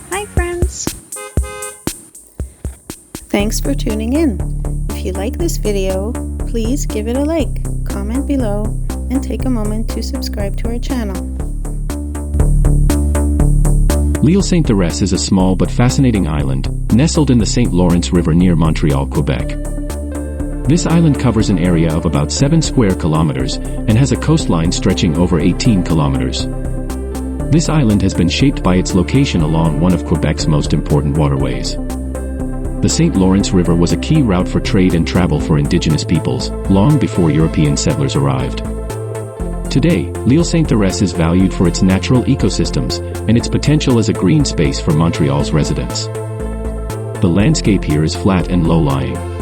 Hi friends! Thanks for tuning in. If you like this video, please give it a like, comment below, and take a moment to subscribe to our channel. L'Île Sainte-Thérèse is a small but fascinating island, nestled in the St. Lawrence River near Montreal, Quebec. This island covers an area of about 7 square kilometers and has a coastline stretching over 18 kilometers. This island has been shaped by its location along one of Quebec's most important waterways. The St. Lawrence River was a key route for trade and travel for Indigenous peoples, long before European settlers arrived. Today, L'Île Sainte-Thérèse is valued for its natural ecosystems and its potential as a green space for Montreal's residents. The landscape here is flat and low-lying.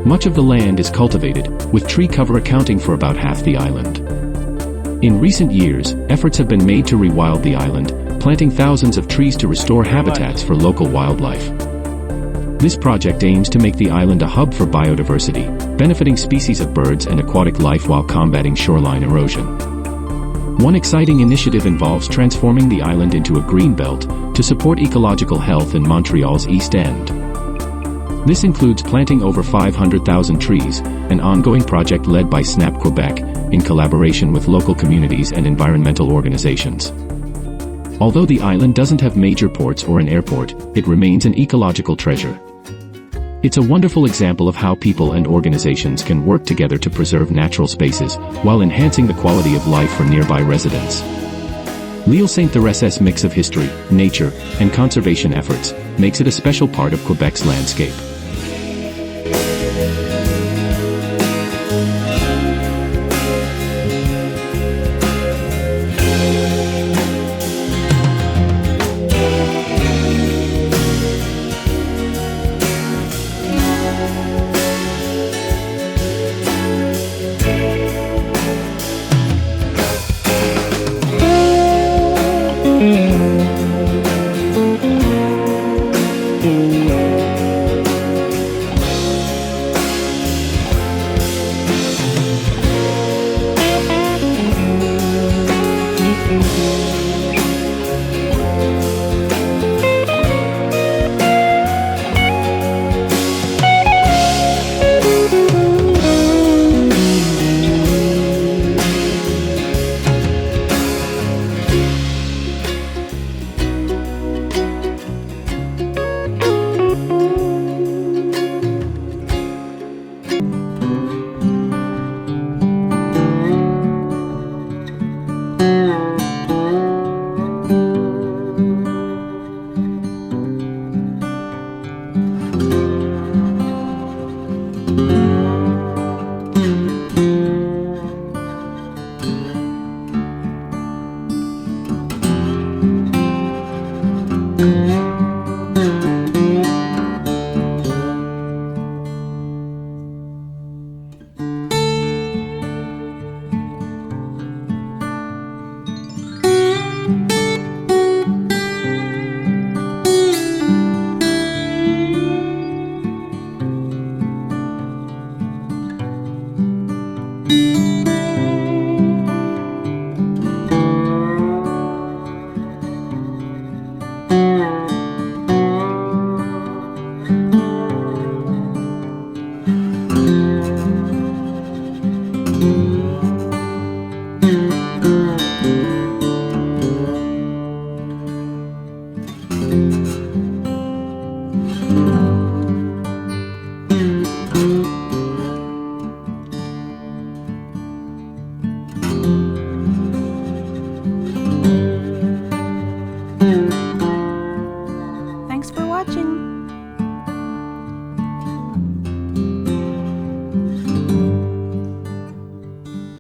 Much of the land is cultivated, with tree cover accounting for about half the island. In recent years, efforts have been made to rewild the island, planting thousands of trees to restore habitats for local wildlife. This project aims to make the island a hub for biodiversity, benefiting species of birds and aquatic life while combating shoreline erosion. One exciting initiative involves transforming the island into a green belt to support ecological health in Montreal's East End. This includes planting over 500,000 trees, an ongoing project led by SNAP Quebec, in collaboration with local communities and environmental organizations. Although the island doesn't have major ports or an airport, it remains an ecological treasure. It's a wonderful example of how people and organizations can work together to preserve natural spaces, while enhancing the quality of life for nearby residents. L'Île Sainte-Thérèse's mix of history, nature, and conservation efforts makes it a special part of Quebec's landscape.